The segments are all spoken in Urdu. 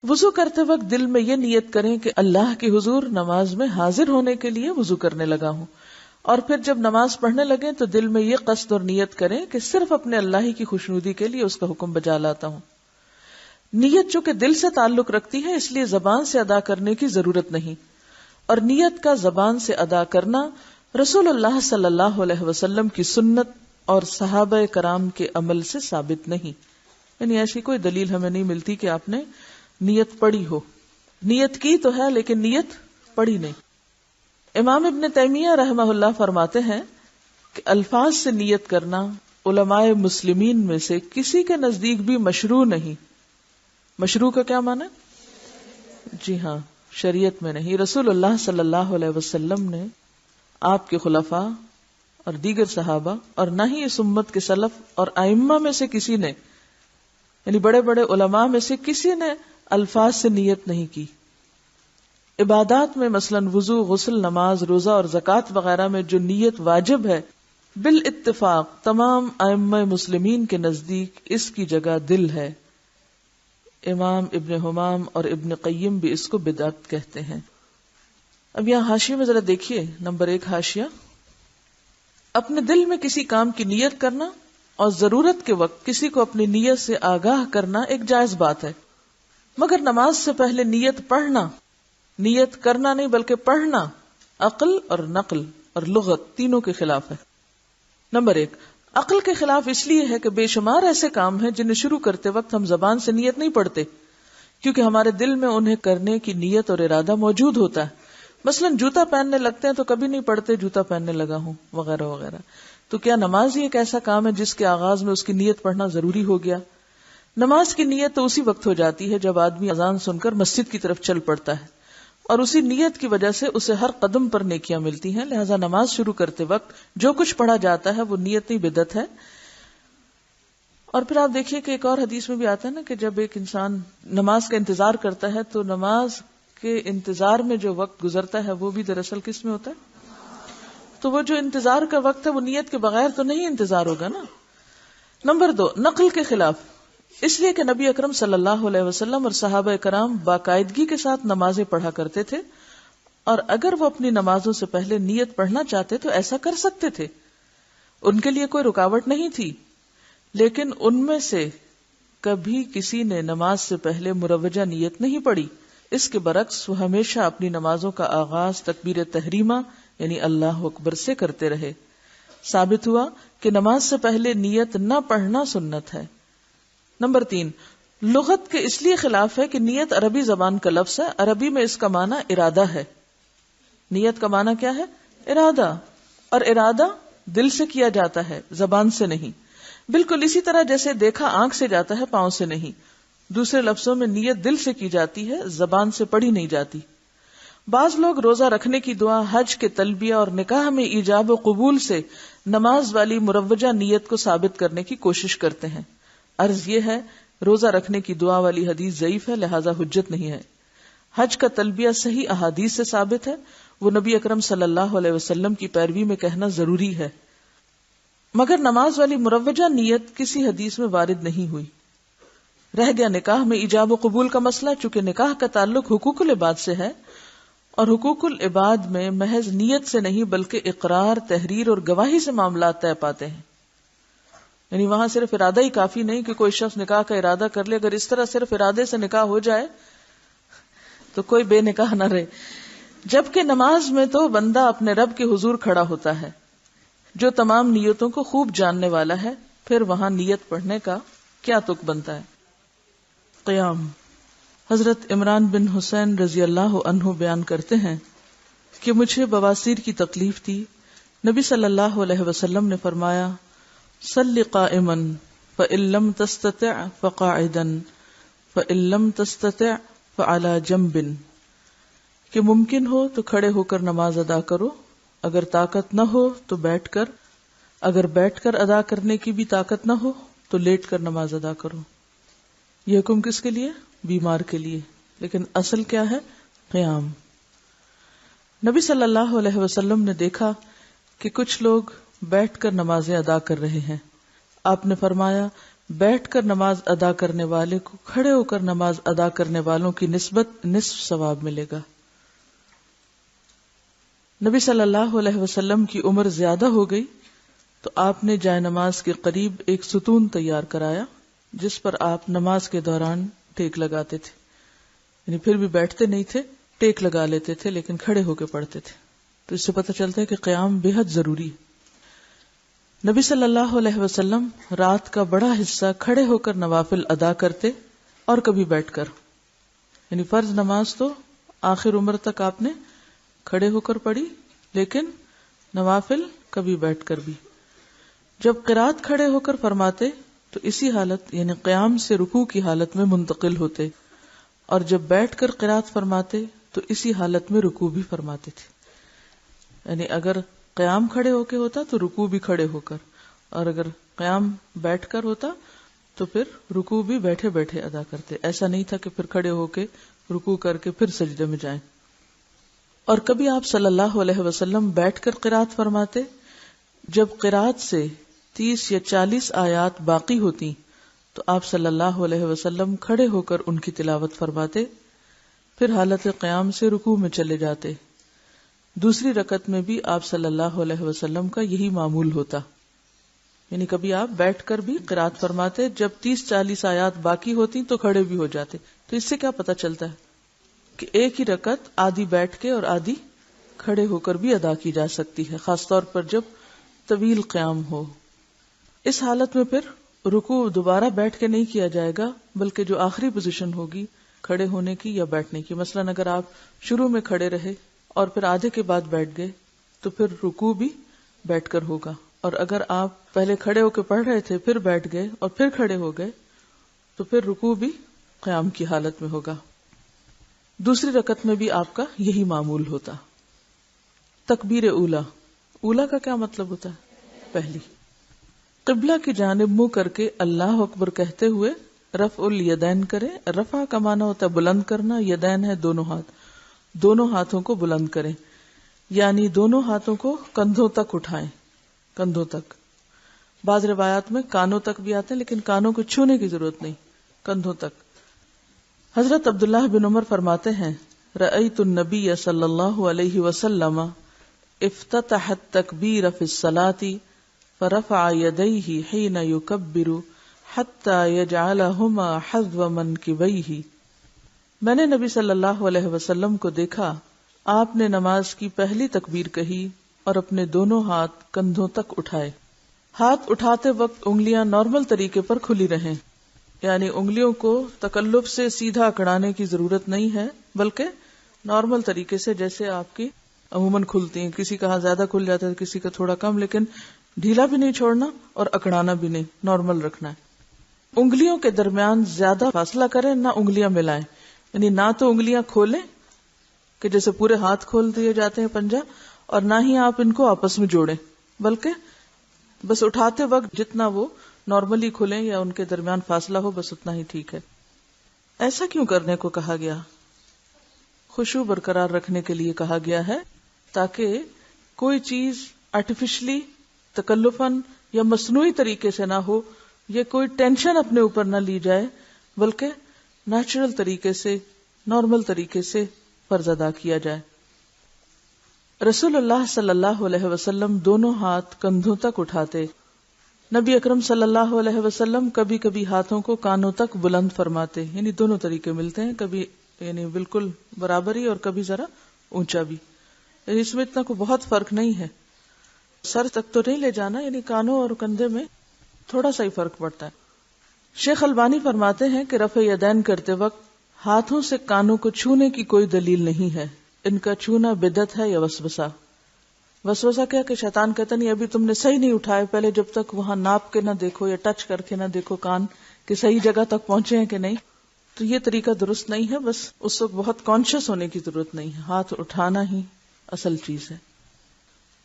وضو کرتے وقت دل میں یہ نیت کریں کہ اللہ کے حضور نماز میں حاضر ہونے کے لیے وضو کرنے لگا ہوں، اور پھر جب نماز پڑھنے لگیں تو دل میں یہ قصد اور نیت کریں کہ صرف اپنے اللہ ہی کی خوشنودی کے لیے اس کا حکم بجا لاتا ہوں۔ نیت چونکہ دل سے تعلق رکھتی ہے اس لیے زبان سے ادا کرنے کی ضرورت نہیں، اور نیت کا زبان سے ادا کرنا رسول اللہ صلی اللہ علیہ وسلم کی سنت اور صحابہ کرام کے عمل سے ثابت نہیں، یعنی ایسی کوئی دلیل ہمیں نہیں ملتی کہ آپ نے نیت پڑھی ہو۔ نیت کی تو ہے لیکن نیت پڑھی نہیں۔ امام ابن تیمیہ رحمہ اللہ فرماتے ہیں کہ الفاظ سے نیت کرنا علماء مسلمین میں سے کسی کے نزدیک بھی مشروع نہیں۔ مشروع کا کیا معنی؟ جی ہاں، شریعت میں نہیں۔ رسول اللہ صلی اللہ علیہ وسلم نے، آپ کے خلفاء اور دیگر صحابہ، اور نہ ہی اس امت کے سلف اور ائمہ میں سے کسی نے، یعنی بڑے بڑے علماء میں سے کسی نے الفاظ سے نیت نہیں کی۔ عبادات میں مثلاً وضو، غسل، نماز، روزہ اور زکوٰۃ وغیرہ میں جو نیت واجب ہے، بالاتفاق تمام ائمہ مسلمین کے نزدیک اس کی جگہ دل ہے۔ امام ابن حمام اور ابن قیم بھی اس کو بدعت کہتے ہیں۔ اب یہاں حاشیے میں ذرا دیکھیے، نمبر 1 حاشیہ، اپنے دل میں کسی کام کی نیت کرنا اور ضرورت کے وقت کسی کو اپنی نیت سے آگاہ کرنا ایک جائز بات ہے، مگر نماز سے پہلے نیت پڑھنا، نیت کرنا نہیں بلکہ پڑھنا، عقل اور نقل اور لغت تینوں کے خلاف ہے۔ نمبر 1، عقل کے خلاف اس لیے ہے کہ بے شمار ایسے کام ہیں جنہیں شروع کرتے وقت ہم زبان سے نیت نہیں پڑھتے، کیونکہ ہمارے دل میں انہیں کرنے کی نیت اور ارادہ موجود ہوتا ہے۔ مثلاً جوتا پہننے لگتے ہیں تو کبھی نہیں پڑھتے جوتا پہننے لگا ہوں وغیرہ وغیرہ۔ تو کیا نماز ہی ایک ایسا کام ہے جس کے آغاز میں اس کی نیت پڑھنا ضروری ہو گیا؟ نماز کی نیت تو اسی وقت ہو جاتی ہے جب آدمی اذان سن کر مسجد کی طرف چل پڑتا ہے، اور اسی نیت کی وجہ سے اسے ہر قدم پر نیکیاں ملتی ہیں۔ لہذا نماز شروع کرتے وقت جو کچھ پڑھا جاتا ہے وہ نیت نہیں بدعت ہے۔ اور پھر آپ دیکھیے کہ ایک اور حدیث میں بھی آتا ہے نا کہ جب ایک انسان نماز کا انتظار کرتا ہے تو نماز کے انتظار میں جو وقت گزرتا ہے وہ بھی دراصل کس میں ہوتا ہے؟ تو وہ جو انتظار کا وقت ہے وہ نیت کے بغیر تو نہیں انتظار ہوگا نا۔ نمبر 2، نقل کے خلاف، اس لیے کہ نبی اکرم صلی اللہ علیہ وسلم اور صحابہ کرام باقاعدگی کے ساتھ نمازیں پڑھا کرتے تھے، اور اگر وہ اپنی نمازوں سے پہلے نیت پڑھنا چاہتے تو ایسا کر سکتے تھے، ان کے لیے کوئی رکاوٹ نہیں تھی۔ لیکن ان میں سے کبھی کسی نے نماز سے پہلے مروجہ نیت نہیں پڑھی، اس کے برعکس وہ ہمیشہ اپنی نمازوں کا آغاز تکبیر تحریمہ یعنی اللہ اکبر سے کرتے رہے۔ ثابت ہوا کہ نماز سے پہلے نیت نہ پڑھنا سنت ہے۔ نمبر 3، لغت کے اس لیے خلاف ہے کہ نیت عربی زبان کا لفظ ہے، عربی میں اس کا معنی ارادہ ہے۔ نیت کا معنی کیا ہے؟ ارادہ، اور ارادہ دل سے کیا جاتا ہے، زبان سے نہیں۔ بالکل اسی طرح جیسے دیکھا آنکھ سے جاتا ہے، پاؤں سے نہیں۔ دوسرے لفظوں میں نیت دل سے کی جاتی ہے، زبان سے پڑھی نہیں جاتی۔ بعض لوگ روزہ رکھنے کی دعا، حج کے تلبیہ اور نکاح میں ایجاب و قبول سے نماز والی مروجہ نیت کو ثابت کرنے کی کوشش کرتے ہیں۔ عرض یہ ہے، روزہ رکھنے کی دعا والی حدیث ضعیف ہے، لہذا حجت نہیں ہے۔ حج کا تلبیہ صحیح احادیث سے ثابت ہے، وہ نبی اکرم صلی اللہ علیہ وسلم کی پیروی میں کہنا ضروری ہے، مگر نماز والی مروجہ نیت کسی حدیث میں وارد نہیں ہوئی۔ رہ گیا نکاح میں ایجاب و قبول کا مسئلہ، چونکہ نکاح کا تعلق حقوق العباد سے ہے، اور حقوق العباد میں محض نیت سے نہیں بلکہ اقرار، تحریر اور گواہی سے معاملات طے پاتے ہیں۔ یعنی وہاں صرف ارادہ ہی کافی نہیں کہ کوئی شخص نکاح کا ارادہ کر لے، اگر اس طرح صرف ارادے سے نکاح ہو جائے تو کوئی بے نکاح نہ رہے۔ جبکہ نماز میں تو بندہ اپنے رب کے حضور کھڑا ہوتا ہے جو تمام نیتوں کو خوب جاننے والا ہے، پھر وہاں نیت پڑھنے کا کیا تک بنتا ہے؟ قیام۔ حضرت عمران بن حسین رضی اللہ عنہ بیان کرتے ہیں کہ مجھے بواسیر کی تکلیف تھی، نبی صلی اللہ علیہ وسلم نے فرمایا، صلی قائما فإن لم تستطع فقاعدا فإن لم تستطع فعلى جنب، کہ ممکن ہو تو کھڑے ہو کر نماز ادا کرو، اگر طاقت نہ ہو تو بیٹھ کر، اگر بیٹھ کر ادا کرنے کی بھی طاقت نہ ہو تو لیٹ کر نماز ادا کرو۔ یہ حکم کس کے لیے؟ بیمار کے لیے، لیکن اصل کیا ہے؟ قیام۔ نبی صلی اللہ علیہ وسلم نے دیکھا کہ کچھ لوگ بیٹھ کر نمازیں ادا کر رہے ہیں، آپ نے فرمایا بیٹھ کر نماز ادا کرنے والے کو کھڑے ہو کر نماز ادا کرنے والوں کی نسبت نصف ثواب ملے گا۔ نبی صلی اللہ علیہ وسلم کی عمر زیادہ ہو گئی تو آپ نے جائے نماز کے قریب ایک ستون تیار کرایا جس پر آپ نماز کے دوران ٹیک لگاتے تھے، یعنی پھر بھی بیٹھتے نہیں تھے، ٹیک لگا لیتے تھے لیکن کھڑے ہو کے پڑھتے تھے۔ تو اس سے پتہ چلتا ہے کہ قیام بے حد ضروری ہے۔ نبی صلی اللہ علیہ وسلم رات کا بڑا حصہ کھڑے ہو کر نوافل ادا کرتے اور کبھی بیٹھ کر، یعنی فرض نماز تو آخر عمر تک آپ نے کھڑے ہو کر پڑھی، لیکن نوافل کبھی بیٹھ کر بھی۔ جب قرات کھڑے ہو کر فرماتے تو اسی حالت یعنی قیام سے رکوع کی حالت میں منتقل ہوتے، اور جب بیٹھ کر قرات فرماتے تو اسی حالت میں رکوع بھی فرماتے تھے، یعنی اگر قیام کھڑے ہو کے ہوتا تو رکوع بھی کھڑے ہو کر، اور اگر قیام بیٹھ کر ہوتا تو پھر رکوع بھی بیٹھے بیٹھے ادا کرتے۔ ایسا نہیں تھا کہ پھر کھڑے ہو کے رکوع کر کے پھر سجدے میں جائیں۔ اور کبھی آپ صلی اللہ علیہ وسلم بیٹھ کر قرات فرماتے، جب قرات سے 30 یا 40 آیات باقی ہوتی تو آپ صلی اللہ علیہ وسلم کھڑے ہو کر ان کی تلاوت فرماتے، پھر حالت قیام سے رکوع میں چلے جاتے۔ دوسری رکعت میں بھی آپ صلی اللہ علیہ وسلم کا یہی معمول ہوتا، یعنی کبھی آپ بیٹھ کر بھی قرات فرماتے، جب 30-40 آیات باقی ہوتی تو کھڑے بھی ہو جاتے۔ تو اس سے کیا پتہ چلتا ہے کہ ایک ہی رکعت آدھی بیٹھ کے اور آدھی کھڑے ہو کر بھی ادا کی جا سکتی ہے، خاص طور پر جب طویل قیام ہو۔ اس حالت میں پھر رکوع دوبارہ بیٹھ کے نہیں کیا جائے گا، بلکہ جو آخری پوزیشن ہوگی کھڑے ہونے کی یا بیٹھنے کی، مثلا اگر آپ شروع میں کھڑے رہے اور پھر آدھے کے بعد بیٹھ گئے تو پھر رکوع بھی بیٹھ کر ہوگا، اور اگر آپ پہلے کھڑے ہو کے پڑھ رہے تھے پھر بیٹھ گئے اور پھر کھڑے ہو گئے تو پھر رکوع بھی قیام کی حالت میں ہوگا۔ دوسری رکعت میں بھی آپ کا یہی معمول ہوتا۔ تکبیر اولا، اولا کا کیا مطلب ہوتا ہے؟ پہلی۔ قبلہ کی جانب منہ کر کے اللہ اکبر کہتے ہوئے رفع الیدین کرے۔ رفع کا معنی ہوتا ہے بلند کرنا، یدین ہے دونوں ہاتھ، دونوں ہاتھوں کو بلند کریں، یعنی دونوں ہاتھوں کو کندھوں تک اٹھائیں، کندھوں تک۔ بعض روایات میں کانوں تک بھی آتے ہیں لیکن کانوں کو چھونے کی ضرورت نہیں، کندھوں تک۔ حضرت عبداللہ بن عمر فرماتے ہیں، رأیت النبی صلی اللہ علیہ وسلم افتتح التکبیر فی الصلاۃ فرفع یدیہ حین یکبر حتی یجعلہما حذو منکبیہ۔ میں نے نبی صلی اللہ علیہ وسلم کو دیکھا، آپ نے نماز کی پہلی تکبیر کہی اور اپنے دونوں ہاتھ کندھوں تک اٹھائے۔ ہاتھ اٹھاتے وقت انگلیاں نارمل طریقے پر کھلی رہیں، یعنی انگلیوں کو تکلف سے سیدھا اکڑانے کی ضرورت نہیں ہے، بلکہ نارمل طریقے سے جیسے آپ کی عموماً کھلتی ہیں، کسی کا ہاتھ زیادہ کھل جاتا ہے کسی کا تھوڑا کم، لیکن ڈھیلا بھی نہیں چھوڑنا اور اکڑانا بھی نہیں، نارمل رکھنا ہے۔ انگلیوں کے درمیان زیادہ فاصلہ کریں، نہ انگلیاں ملائیں، یعنی نہ تو انگلیاں کھولیں کہ جیسے پورے ہاتھ کھول دیے جاتے ہیں پنجہ، اور نہ ہی آپ ان کو آپس میں جوڑیں، بلکہ بس اٹھاتے وقت جتنا وہ نارملی کھلیں یا ان کے درمیان فاصلہ ہو بس اتنا ہی ٹھیک ہے۔ ایسا کیوں کرنے کو کہا گیا؟ خشوع برقرار رکھنے کے لیے کہا گیا ہے، تاکہ کوئی چیز آرٹیفیشلی تکلفاً یا مصنوعی طریقے سے نہ ہو، یا کوئی ٹینشن اپنے اوپر نہ لی جائے، بلکہ نیچرل طریقے سے، نارمل طریقے سے فرض ادا کیا جائے۔ رسول اللہ صلی اللہ علیہ وسلم دونوں ہاتھ کندھوں تک اٹھاتے۔ نبی اکرم صلی اللہ علیہ وسلم کبھی کبھی ہاتھوں کو کانوں تک بلند فرماتے، یعنی دونوں طریقے ملتے ہیں، کبھی یعنی بالکل برابر ہی اور کبھی ذرا اونچا بھی، یعنی اس میں اتنا کوئی بہت فرق نہیں ہے، سر تک تو نہیں لے جانا، یعنی کانوں اور کندھے میں تھوڑا سا ہی فرق پڑتا ہے۔ شیخ البانی فرماتے ہیں کہ رفع یدین کرتے وقت ہاتھوں سے کانوں کو چھونے کی کوئی دلیل نہیں ہے، ان کا چھونا بدعت ہے یا وسوسہ۔ وسوسہ کیا کہ شیطان کہتا نہیں ابھی تم نے صحیح نہیں اٹھائے، پہلے جب تک وہاں ناپ کے نہ دیکھو یا ٹچ کر کے نہ دیکھو کان کہ صحیح جگہ تک پہنچے ہیں کہ نہیں، تو یہ طریقہ درست نہیں ہے۔ بس اس وقت بہت کانشیس ہونے کی ضرورت نہیں ہے، ہاتھ اٹھانا ہی اصل چیز ہے۔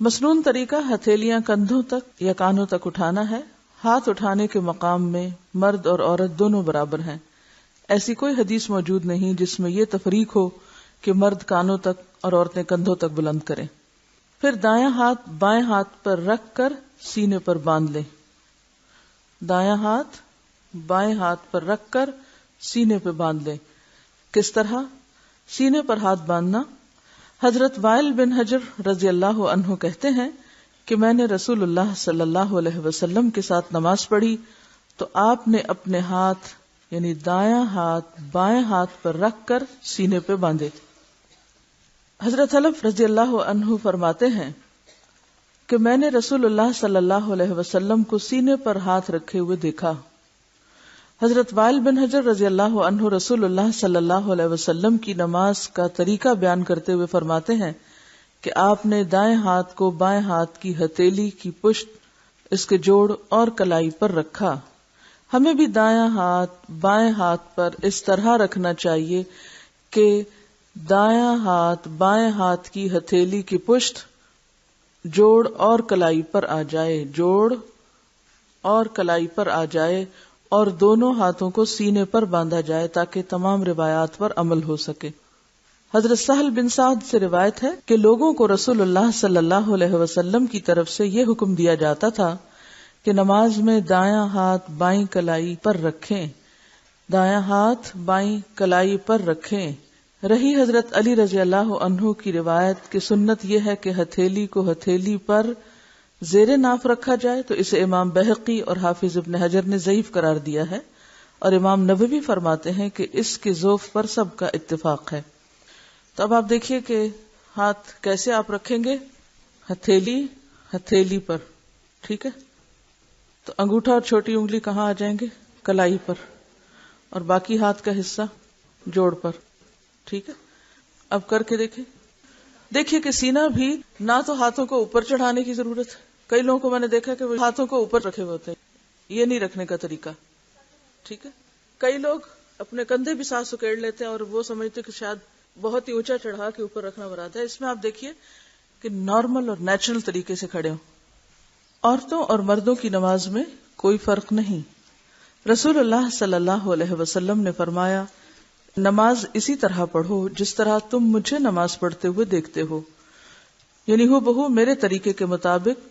مسنون طریقہ ہتھیلیاں کندھوں تک یا کانوں تک اٹھانا ہے۔ ہاتھ اٹھانے کے مقام میں مرد اور عورت دونوں برابر ہیں، ایسی کوئی حدیث موجود نہیں جس میں یہ تفریق ہو کہ مرد کانوں تک اور عورتیں کندھوں تک بلند کریں۔ پھر دایاں ہاتھ بائیں ہاتھ پر رکھ کر سینے پر باندھ لیں۔ دایاں ہاتھ بائیں ہاتھ پر رکھ کر سینے پہ باندھ لیں۔ کس طرح؟ سینے پر ہاتھ باندھنا۔ حضرت وائل بن حجر رضی اللہ عنہ کہتے ہیں کہ میں نے رسول اللہ صلی اللہ علیہ وسلم کے ساتھ نماز پڑھی تو آپ نے اپنے ہاتھ یعنی دایاں ہاتھ بائیں ہاتھ پر رکھ کر سینے پہ باندھے۔ حضرت حلف رضی اللہ عنہ فرماتے ہیں کہ میں نے رسول اللہ صلی اللہ علیہ وسلم کو سینے پر ہاتھ رکھے ہوئے دیکھا۔ حضرت وائل بن حجر رضی اللہ عنہ رسول اللہ صلی اللہ علیہ وسلم کی نماز کا طریقہ بیان کرتے ہوئے فرماتے ہیں کہ آپ نے دائیں ہاتھ کو بائیں ہاتھ کی ہتھیلی کی پشت، اس کے جوڑ اور کلائی پر رکھا۔ ہمیں بھی دایاں ہاتھ بائیں ہاتھ پر اس طرح رکھنا چاہیے کہ دایاں ہاتھ بائیں ہاتھ کی ہتھیلی کی پشت، جوڑ اور کلائی پر آ جائے، جوڑ اور کلائی پر آ جائے، اور دونوں ہاتھوں کو سینے پر باندھا جائے تاکہ تمام روایات پر عمل ہو سکے۔ حضرت سہل بن سعد سے روایت ہے کہ لوگوں کو رسول اللہ صلی اللہ علیہ وسلم کی طرف سے یہ حکم دیا جاتا تھا کہ نماز میں دایاں ہاتھ بائیں کلائی پر رکھیں، دایاں ہاتھ بائیں کلائی پر رکھیں۔ رہی حضرت علی رضی اللہ عنہ کی روایت کہ سنت یہ ہے کہ ہتھیلی کو ہتھیلی پر زیر ناف رکھا جائے، تو اسے امام بہقی اور حافظ ابن حجر نے ضعیف قرار دیا ہے، اور امام نووی فرماتے ہیں کہ اس کے ذوف پر سب کا اتفاق ہے۔ تو اب آپ دیکھیے کہ ہاتھ کیسے آپ رکھیں گے، ہتھیلی پر، ٹھیک ہے؟ تو انگوٹھا اور چھوٹی انگلی کہاں آ جائیں گے؟ کلائی پر، اور باقی ہاتھ کا حصہ جوڑ پر، ٹھیک ہے؟ اب کر کے دیکھیے کہ سینہ بھی نہ تو ہاتھوں کو اوپر چڑھانے کی ضرورت ہے، کئی لوگوں کو میں نے دیکھا کہ وہ ہاتھوں کو اوپر رکھے ہوئے ہوتے ہیں، یہ نہیں رکھنے کا طریقہ، ٹھیک ہے؟ کئی لوگ اپنے کندھے بھی ساتھ سکیڑ لیتے ہیں اور وہ سمجھتے کہ شاید بہت ہی اونچا چڑھا کے اوپر رکھنا مراد ہے۔ اس میں آپ دیکھیے کہ نارمل اور نیچرل طریقے سے کھڑے ہوں۔ عورتوں اور مردوں کی نماز میں کوئی فرق نہیں۔ رسول اللہ صلی اللہ علیہ وسلم نے فرمایا، نماز اسی طرح پڑھو جس طرح تم مجھے نماز پڑھتے ہوئے دیکھتے ہو، یعنی ہو بہو میرے طریقے کے مطابق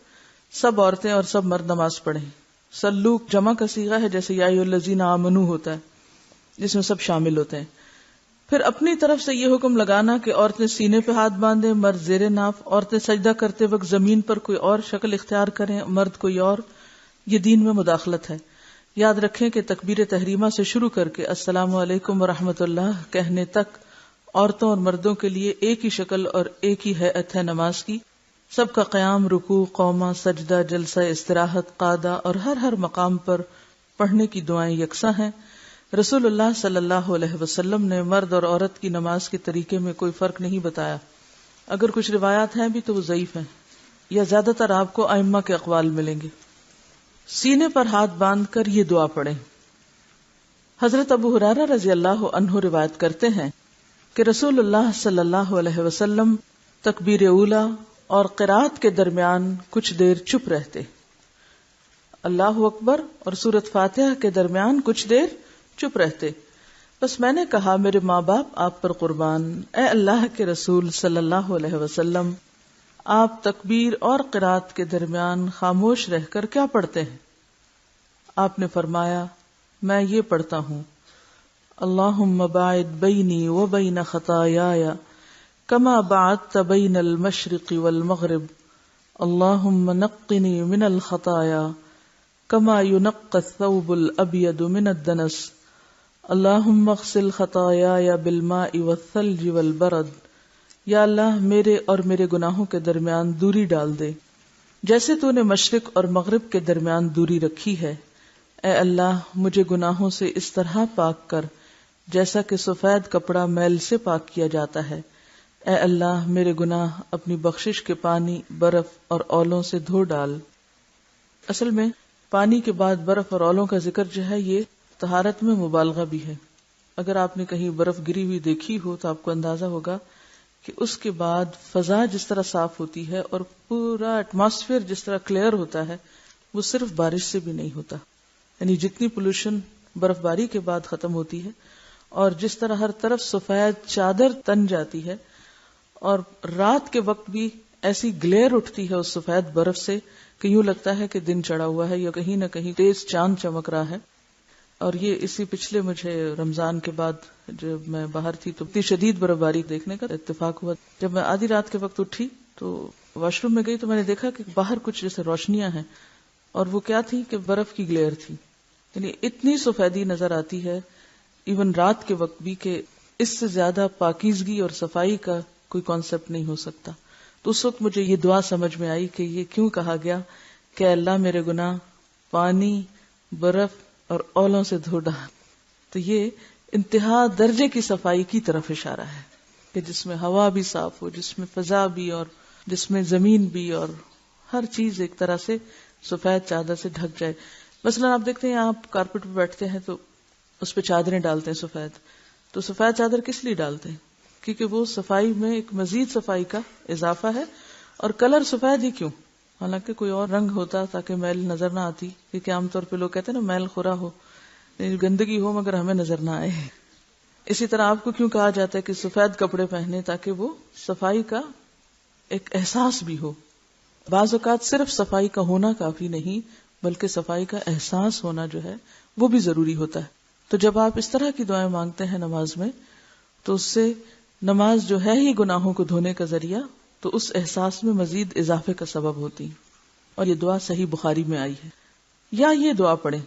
سب عورتیں اور سب مرد نماز پڑھیں۔ سلو جمع کا صیغہ ہے، جیسے یا ایھا الذین آمنوا ہوتا ہے، جس میں سب شامل ہوتے ہیں۔ پھر اپنی طرف سے یہ حکم لگانا کہ عورتیں سینے پہ ہاتھ باندھیں، مرد زیر ناف، عورتیں سجدہ کرتے وقت زمین پر کوئی اور شکل اختیار کریں، مرد کوئی اور، یہ دین میں مداخلت ہے۔ یاد رکھیں کہ تکبیر تحریمہ سے شروع کر کے السلام علیکم ورحمۃ اللہ کہنے تک عورتوں اور مردوں کے لیے ایک ہی شکل اور ایک ہی ہیئت ہے نماز کی۔ سب کا قیام، رکوع، قومہ، سجدہ، جلسہ استراحت، قعدہ اور ہر مقام پر پڑھنے کی دعائیں یکساں ہیں۔ رسول اللہ صلی اللہ علیہ وسلم نے مرد اور عورت کی نماز کے طریقے میں کوئی فرق نہیں بتایا۔ اگر کچھ روایات ہیں بھی تو وہ ضعیف ہیں، یا زیادہ تر آپ کو ائمہ کے اقوال ملیں گے۔ سینے پر ہاتھ باندھ کر یہ دعا پڑھیں۔ حضرت ابو ہریرہ رضی اللہ عنہ روایت کرتے ہیں کہ رسول اللہ صلی اللہ علیہ وسلم تکبیر اولی اور قرات کے درمیان کچھ دیر چپ رہتے، اللہ اکبر اور سورۃ فاتحہ کے درمیان کچھ دیر چپ رہتے۔ بس میں نے کہا، میرے ماں باپ آپ پر قربان، اے اللہ کے رسول صلی اللہ علیہ وسلم، آپ تکبیر اور قرات کے درمیان خاموش رہ کر کیا پڑھتے ہیں؟ آپ نے فرمایا، میں یہ پڑھتا ہوں، اللہم باعد بینی و بین خطایای کما بعدت بین المشرق والمغرب، اللہم نقنی من الخطایا کما ینقی الثوب الابیض من الدنس، اللہم اغسل خطایای بالماء والثلج والبرد۔ یا اللہ میرے اور میرے گناہوں کے درمیان دوری ڈال دے جیسے تو نے مشرق اور مغرب کے درمیان دوری رکھی ہے۔ اے اللہ مجھے گناہوں سے اس طرح پاک کر جیسا کہ سفید کپڑا میل سے پاک کیا جاتا ہے۔ اے اللہ میرے گناہ اپنی بخشش کے پانی، برف اور اولوں سے دھو ڈال۔ اصل میں پانی کے بعد برف اور اولوں کا ذکر جو ہے یہ طہارت میں مبالغہ بھی ہے۔ اگر آپ نے کہیں برف گری ہوئی دیکھی ہو تو آپ کو اندازہ ہوگا کہ اس کے بعد فضا جس طرح صاف ہوتی ہے اور پورا ایٹماسفیئر جس طرح کلیئر ہوتا ہے، وہ صرف بارش سے بھی نہیں ہوتا۔ یعنی جتنی پولوشن برف باری کے بعد ختم ہوتی ہے اور جس طرح ہر طرف سفید چادر تن جاتی ہے، اور رات کے وقت بھی ایسی گلیئر اٹھتی ہے اس سفید برف سے کہ یوں لگتا ہے کہ دن چڑھا ہوا ہے یا کہیں نہ کہیں تیز چاند چمک رہا ہے۔ اور یہ اسی پچھلے مجھے رمضان کے بعد جب میں باہر تھی تو اتنی شدید برفباری دیکھنے کا اتفاق ہوا. جب میں آدھی رات کے وقت اٹھی تو واش روم میں گئی تو میں نے دیکھا کہ باہر کچھ جیسے روشنیاں ہیں، اور وہ کیا تھی کہ برف کی گلیئر تھی. یعنی اتنی سفیدی نظر آتی ہے ایون رات کے وقت بھی کہ اس سے زیادہ پاکیزگی اور صفائی کا کوئی کانسیپٹ نہیں ہو سکتا. تو اس وقت مجھے یہ دعا سمجھ میں آئی کہ یہ کیوں کہا گیا کہ اللہ میرے گناہ پانی، برف اور اولوں سے دھو ڈال. تو یہ انتہا درجے کی صفائی کی طرف اشارہ ہے کہ جس میں ہوا بھی صاف ہو، جس میں فضا بھی، اور جس میں زمین بھی، اور ہر چیز ایک طرح سے سفید چادر سے ڈھک جائے. مثلا آپ دیکھتے ہیں آپ کارپیٹ پہ بیٹھتے ہیں تو اس پہ چادریں ڈالتے ہیں سفید. تو سفید چادر کس لیے ڈالتے ہیں؟ کیونکہ وہ صفائی میں ایک مزید صفائی کا اضافہ ہے. اور کلر سفید ہی کیوں؟ حالانکہ کوئی اور رنگ ہوتا تاکہ میل نظر نہ آتی، کیونکہ عام طور پہ لوگ کہتے ہیں نا میل خورا ہو، گندگی ہو مگر ہمیں نظر نہ آئے. اسی طرح آپ کو کیوں کہا جاتا ہے کہ سفید کپڑے پہنے؟ تاکہ وہ صفائی کا ایک احساس بھی ہو. بعض اوقات صرف صفائی کا ہونا کافی نہیں بلکہ صفائی کا احساس ہونا جو ہے وہ بھی ضروری ہوتا ہے. تو جب آپ اس طرح کی دعائیں مانگتے ہیں نماز میں تو اس سے نماز جو ہے ہی گناہوں کو دھونے کا ذریعہ، تو اس احساس میں مزید اضافے کا سبب ہوتی. اور یہ دعا صحیح بخاری میں آئی ہے. یا یہ دعا پڑھیں.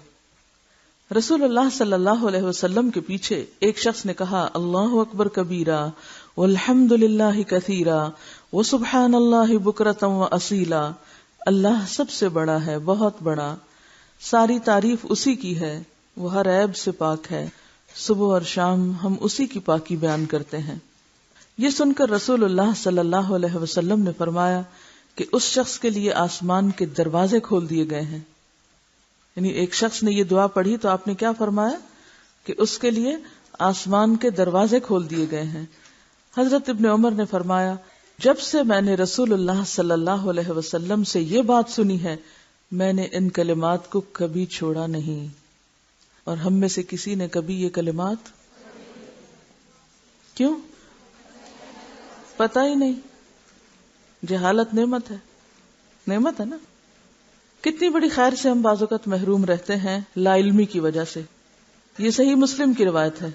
رسول اللہ صلی اللہ علیہ وسلم کے پیچھے ایک شخص نے کہا اللہ اکبر کبیرہ والحمد للہ کثیرہ وسبحان اللہ بکرۃ واصیلا. اللہ سب سے بڑا ہے، بہت بڑا، ساری تعریف اسی کی ہے، وہ ہر عیب سے پاک ہے، صبح اور شام ہم اسی کی پاکی بیان کرتے ہیں. یہ سن کر رسول اللہ صلی اللہ علیہ وسلم نے فرمایا کہ اس شخص کے لیے آسمان کے دروازے کھول دیے گئے ہیں. یعنی ایک شخص نے یہ دعا پڑھی تو آپ نے کیا فرمایا کہ اس کے لیے آسمان کے دروازے کھول دیے گئے ہیں. حضرت ابن عمر نے فرمایا جب سے میں نے رسول اللہ صلی اللہ علیہ وسلم سے یہ بات سنی ہے میں نے ان کلمات کو کبھی چھوڑا نہیں. اور ہم میں سے کسی نے کبھی یہ کلمات کیوں؟ پتہ ہی نہیں. جہالت نعمت ہے، نعمت ہے نا. کتنی بڑی خیر سے ہم بعض اوقات محروم رہتے ہیں لا علمی کی وجہ سے. یہ صحیح مسلم کی روایت ہے.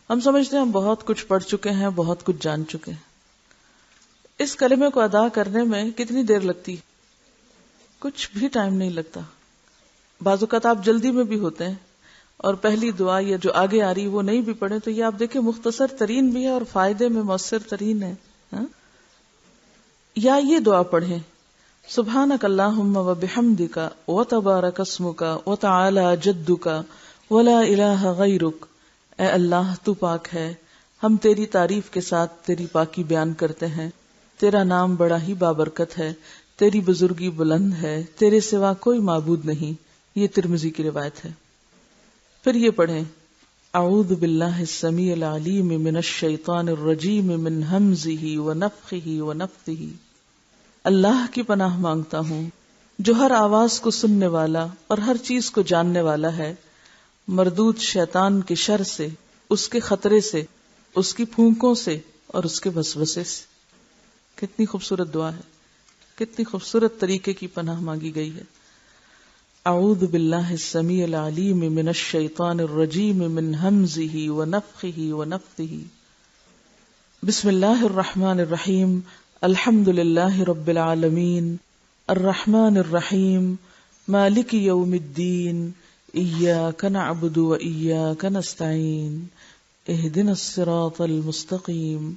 ہم سمجھتے ہیں ہم بہت کچھ پڑھ چکے ہیں، بہت کچھ جان چکے ہیں. اس کلمے کو ادا کرنے میں کتنی دیر لگتی؟ کچھ بھی ٹائم نہیں لگتا. بعض اوقات آپ جلدی میں بھی ہوتے ہیں اور پہلی دعا یا جو آگے آ رہی وہ نہیں بھی پڑھیں تو یہ آپ دیکھیں مختصر ترین بھی ہے اور فائدے میں مؤثر ترین ہے. یا یہ دعا پڑھیں سبحانک اللہم و بحمدک و تبارک اسمک و تعالی جدک ولا الہ غیرک. اے اللہ تو پاک ہے، ہم تیری تعریف کے ساتھ تیری پاکی بیان کرتے ہیں. تیرا نام بڑا ہی بابرکت ہے، تیری بزرگی بلند ہے، تیرے سوا کوئی معبود نہیں. یہ ترمذی کی روایت ہے. پھر یہ پڑھیں اعوذ باللہ السمیع العلیم من الشیطان الرجیم من ہمزہ ونفخہ ونفثہ. اللہ کی پناہ مانگتا ہوں جو ہر آواز کو سننے والا اور ہر چیز کو جاننے والا ہے، مردود شیطان کے شر سے، اس کے خطرے سے، اس کی پھونکوں سے اور اس کے وسوسے سے. کتنی خوبصورت دعا ہے، کتنی خوبصورت طریقے کی پناہ مانگی گئی ہے. اعوذ باللہ السمیع العلیم من الشیطان الرجیم من ہمزہ ونفخہ ونفثہ. بسم اللہ الرحمن الرحیم. الحمد للہ رب العالمین الرحمن الرحیم مالک یوم الدین ایاک نعبد و ایاک نستعین اہدنا الصراط المستقیم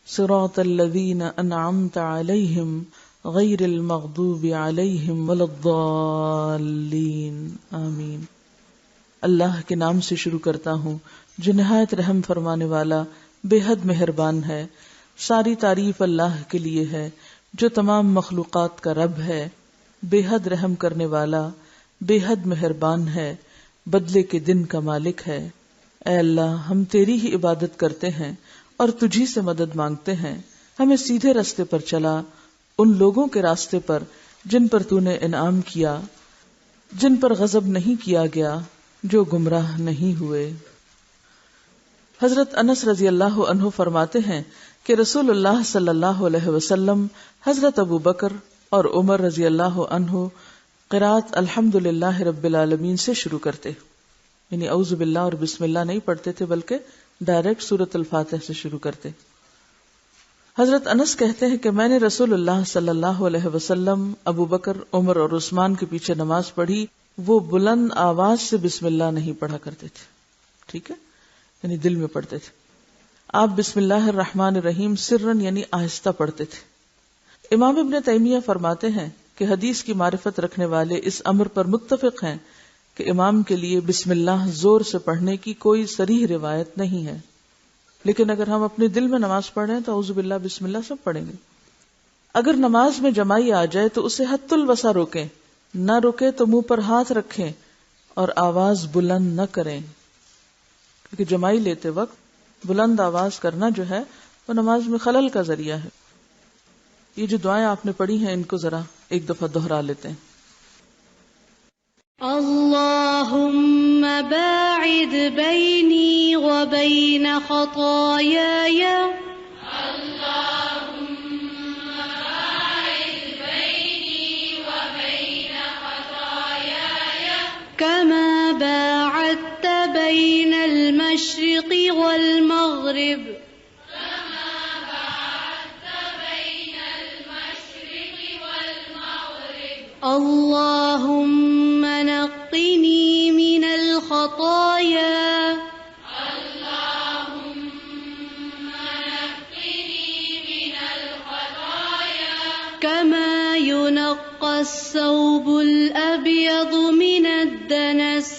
صراط الذین انعمت علیہم غیر المغضوب علیہم ولا الضالین آمین. اللہ کے نام سے شروع کرتا ہوں جو نہایت رحم فرمانے والا بے حد مہربان ہے. ساری تعریف اللہ کے لیے ہے جو تمام مخلوقات کا رب ہے، بے حد رحم کرنے والا، بے حد مہربان ہے، بدلے کے دن کا مالک ہے. اے اللہ ہم تیری ہی عبادت کرتے ہیں اور تجھی سے مدد مانگتے ہیں. ہمیں سیدھے راستے پر چلا، ان لوگوں کے راستے پر جن پر تو نے انعام کیا، جن پر غضب نہیں کیا گیا، جو گمراہ نہیں ہوئے. حضرت انس رضی اللہ عنہ فرماتے ہیں کہ رسول اللہ صلی اللہ علیہ وسلم حضرت ابو بکر اور عمر رضی اللہ عنہ قرات الحمد للہ رب العالمین سے شروع کرتے. یعنی اعوذ باللہ اور بسم اللہ نہیں پڑھتے تھے بلکہ ڈائریکٹ سورۃ الفاتح سے شروع کرتے. حضرت انس کہتے ہیں کہ میں نے رسول اللہ صلی اللہ علیہ وسلم، ابو بکر، عمر اور عثمان کے پیچھے نماز پڑھی، وہ بلند آواز سے بسم اللہ نہیں پڑھا کرتے تھے. ٹھیک ہے، یعنی دل میں پڑھتے تھے. آپ بسم اللہ الرحمن الرحیم سرن یعنی آہستہ پڑھتے تھے. امام ابن تیمیہ فرماتے ہیں کہ حدیث کی معرفت رکھنے والے اس امر پر متفق ہیں کہ امام کے لیے بسم اللہ زور سے پڑھنے کی کوئی صریح روایت نہیں ہے، لیکن اگر ہم اپنے دل میں نماز پڑھ رہے ہیں تو اعوذ باللہ بسم اللہ سب پڑھیں گے. اگر نماز میں جمائی آ جائے تو اسے حد الوسع روکیں، نہ روکے تو منہ پر ہاتھ رکھیں اور آواز بلند نہ کریں، کیونکہ جمائی لیتے وقت بلند آواز کرنا جو ہے وہ نماز میں خلل کا ذریعہ ہے. یہ جو دعائیں آپ نے پڑھی ہیں ان کو ذرا ایک دفعہ دہرا لیتے ہیں. اللہم باعد بینی وبین خطایای كما باعدت بين المشرق والمغرب اللهم نقني من الخطايا كما ينقى الثوب الأبيض من الدنس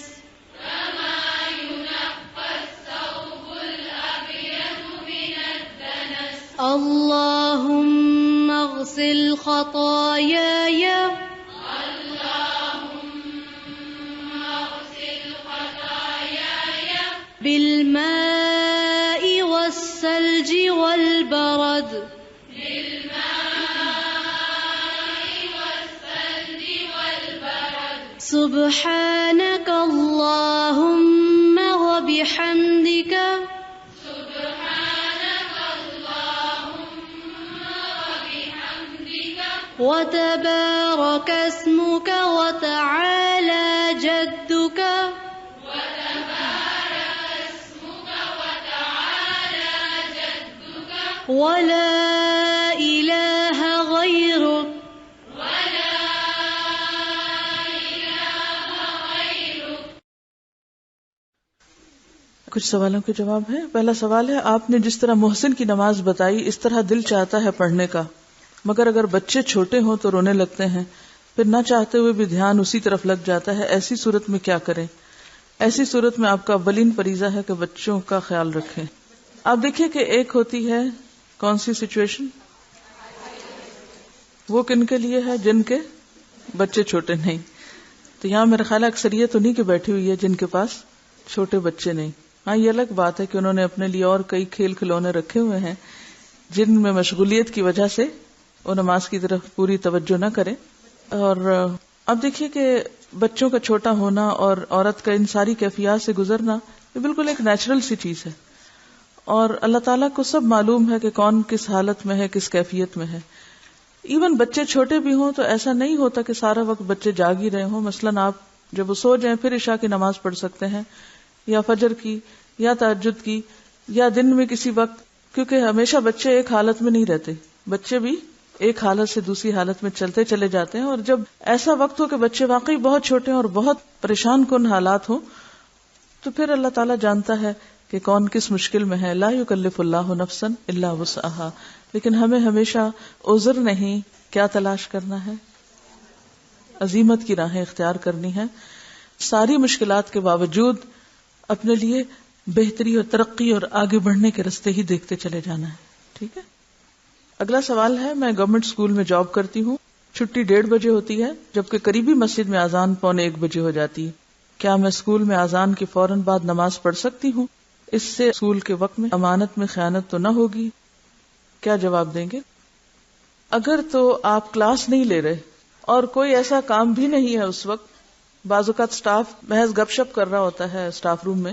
اللهم اغسل خطاياي بالماء والثلج والبرد سبحانك اللهم وبحمدك وتبارك اسمك وتعالى جدك ولا إله غيرك کچھ سوالوں کے جواب ہیں. پہلا سوال ہے، آپ نے جس طرح محسن کی نماز بتائی اس طرح دل چاہتا ہے پڑھنے کا، مگر اگر بچے چھوٹے ہوں تو رونے لگتے ہیں، پھر نہ چاہتے ہوئے بھی دھیان اسی طرف لگ جاتا ہے، ایسی صورت میں کیا کریں؟ ایسی صورت میں آپ کا اولین فریضہ ہے کہ بچوں کا خیال رکھیں. آپ دیکھیں کہ ایک ہوتی ہے کون سی سچویشن، وہ کن کے لیے ہے؟ جن کے بچے چھوٹے نہیں. تو یہاں میرا خیال ہے اکثریت انہیں کے بیٹھی ہوئی ہے جن کے پاس چھوٹے بچے نہیں. ہاں یہ الگ بات ہے کہ انہوں نے اپنے لیے اور کئی کھیل کھلونے رکھے ہوئے ہیں جن میں مشغولیت کی وجہ سے وہ نماز کی طرف پوری توجہ نہ کرے. اور اب دیکھیے کہ بچوں کا چھوٹا ہونا اور عورت کا ان ساری کیفیات سے گزرنا یہ بالکل ایک نیچرل سی چیز ہے، اور اللہ تعالیٰ کو سب معلوم ہے کہ کون کس حالت میں ہے، کس کیفیت میں ہے. ایون بچے چھوٹے بھی ہوں تو ایسا نہیں ہوتا کہ سارا وقت بچے جاگ ہی رہے ہوں. مثلاً آپ جب وہ سو جائیں پھر عشاء کی نماز پڑھ سکتے ہیں، یا فجر کی، یا تہجد کی، یا دن میں کسی وقت، کیونکہ ہمیشہ بچے ایک حالت میں نہیں رہتے، بچے بھی ایک حالت سے دوسری حالت میں چلتے چلے جاتے ہیں. اور جب ایسا وقت ہو کہ بچے واقعی بہت چھوٹے ہیں اور بہت پریشان کن حالات ہوں تو پھر اللہ تعالیٰ جانتا ہے کہ کون کس مشکل میں ہے. لا یکلف اللہ نفسا الا وسعہا. لیکن ہمیں ہمیشہ عذر نہیں، کیا تلاش کرنا ہے؟ عزیمت کی راہیں اختیار کرنی ہے. ساری مشکلات کے باوجود اپنے لیے بہتری اور ترقی اور آگے بڑھنے کے راستے ہی دیکھتے چلے جانا ہے. ٹھیک ہے. اگلا سوال ہے، میں گورنمنٹ اسکول میں جاب کرتی ہوں، چھٹی 1:30 بجے ہوتی ہے جبکہ قریبی مسجد میں اذان 1:45 بجے ہو جاتی ہے. کیا میں اسکول میں اذان کے فوراً بعد نماز پڑھ سکتی ہوں؟ اس سے اسکول کے وقت میں امانت میں خیانت تو نہ ہوگی؟ کیا جواب دیں گے؟ اگر تو آپ کلاس نہیں لے رہے اور کوئی ایسا کام بھی نہیں ہے اس وقت، بعض اوقات اسٹاف محض گپ شپ کر رہا ہوتا ہے اسٹاف روم میں،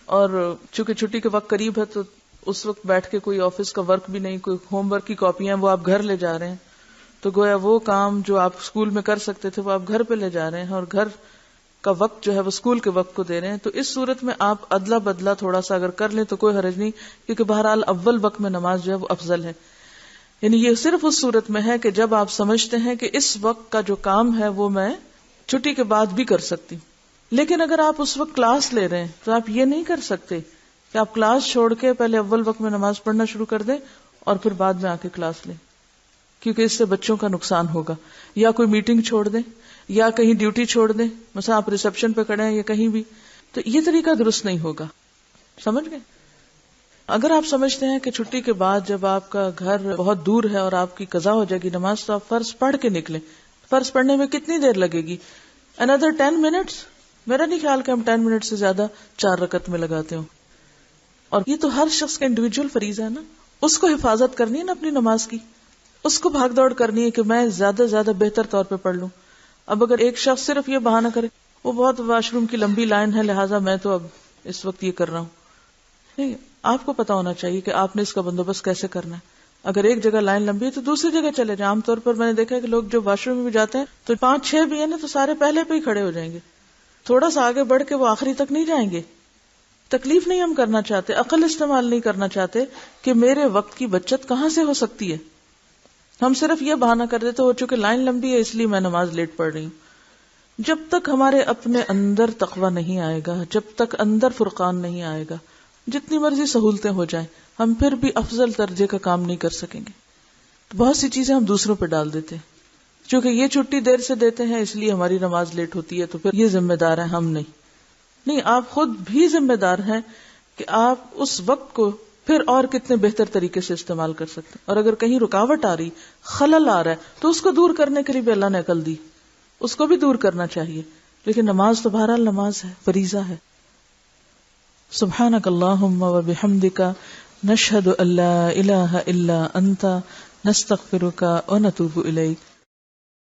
اور چونکہ چھٹی کے وقت قریب ہے تو اس وقت بیٹھ کے کوئی آفس کا ورک بھی نہیں، کوئی ہوم ورک کی کاپیاں وہ آپ گھر لے جا رہے ہیں، تو گویا وہ کام جو آپ اسکول میں کر سکتے تھے وہ آپ گھر پہ لے جا رہے ہیں، اور گھر کا وقت جو ہے وہ اسکول کے وقت کو دے رہے ہیں، تو اس صورت میں آپ ادلا بدلا تھوڑا سا اگر کر لیں تو کوئی حرج نہیں، کیونکہ بہرحال اول وقت میں نماز جو ہے وہ افضل ہے. یعنی یہ صرف اس صورت میں ہے کہ جب آپ سمجھتے ہیں کہ اس وقت کا جو کام ہے وہ میں چھٹی کے بعد بھی کر سکتی ہوں. لیکن اگر آپ اس وقت کلاس لے رہے ہیں تو آپ یہ نہیں کر سکتے کہ آپ کلاس چھوڑ کے پہلے اول وقت میں نماز پڑھنا شروع کر دیں اور پھر بعد میں آ کے کلاس لیں، کیونکہ اس سے بچوں کا نقصان ہوگا. یا کوئی میٹنگ چھوڑ دیں یا کہیں ڈیوٹی چھوڑ دیں، مثلا آپ ریسپشن پہ کھڑے ہیں یا کہیں بھی، تو یہ طریقہ درست نہیں ہوگا. سمجھ گئے؟ اگر آپ سمجھتے ہیں کہ چھٹی کے بعد جب آپ کا گھر بہت دور ہے اور آپ کی قضا ہو جائے گی نماز، تو آپ فرض پڑھ کے نکلیں. فرض پڑھنے میں کتنی دیر لگے گی؟ another 10 minutes. میرا نہیں خیال کہ ہم 10 منٹ سے زیادہ 4 رکعت میں لگاتے ہوں. اور یہ تو ہر شخص کا انڈیویجول فریضہ ہے نا، اس کو حفاظت کرنی ہے نا اپنی نماز کی، اس کو بھاگ دوڑ کرنی ہے کہ میں زیادہ سے زیادہ بہتر طور پہ پڑھ لوں. اب اگر ایک شخص صرف یہ بہانہ کرے وہ بہت واش روم کی لمبی لائن ہے لہٰذا میں تو اب اس وقت یہ کر رہا ہوں، نہیں، آپ کو پتا ہونا چاہیے کہ آپ نے اس کا بندوبست کیسے کرنا ہے. اگر ایک جگہ لائن لمبی ہے تو دوسری جگہ چلے جائیں. عام طور پر میں نے دیکھا ہے کہ لوگ جو واش روم میں بھی جاتے ہیں تو 5-6 بھی ہیں نا تو سارے پہلے پہ ہی کھڑے ہو جائیں گے، تھوڑا سا آگے بڑھ کے وہ آخری تک نہیں جائیں گے. تکلیف نہیں ہم کرنا چاہتے، عقل استعمال نہیں کرنا چاہتے کہ میرے وقت کی بچت کہاں سے ہو سکتی ہے. ہم صرف یہ بہانہ کر دیتے ہو چونکہ لائن لمبی ہے اس لیے میں نماز لیٹ پڑھ رہی ہوں. جب تک ہمارے اپنے اندر تقویٰ نہیں آئے گا، جب تک اندر فرقان نہیں آئے گا، جتنی مرضی سہولتیں ہو جائیں ہم پھر بھی افضل درجے کا کام نہیں کر سکیں گے. بہت سی چیزیں ہم دوسروں پہ ڈال دیتے ہیں، چونکہ یہ چھٹی دیر سے دیتے ہیں اس لیے ہماری نماز لیٹ ہوتی ہے، تو پھر یہ ذمہ دار ہیں ہم نہیں. آپ خود بھی ذمہ دار ہیں کہ آپ اس وقت کو پھر اور کتنے بہتر طریقے سے استعمال کر سکتے ہیں. اور اگر کہیں رکاوٹ آ رہی، خلل آ رہا ہے تو اس کو دور کرنے کے لیے بھی اللہ نے عقل دی، اس کو بھی دور کرنا چاہیے. لیکن نماز تو بہرحال نماز ہے، فریضہ ہے. سبحانک اللہم و بحمدک نشہد ان لا الہ الا انت نستغفرک و نتوب الیک.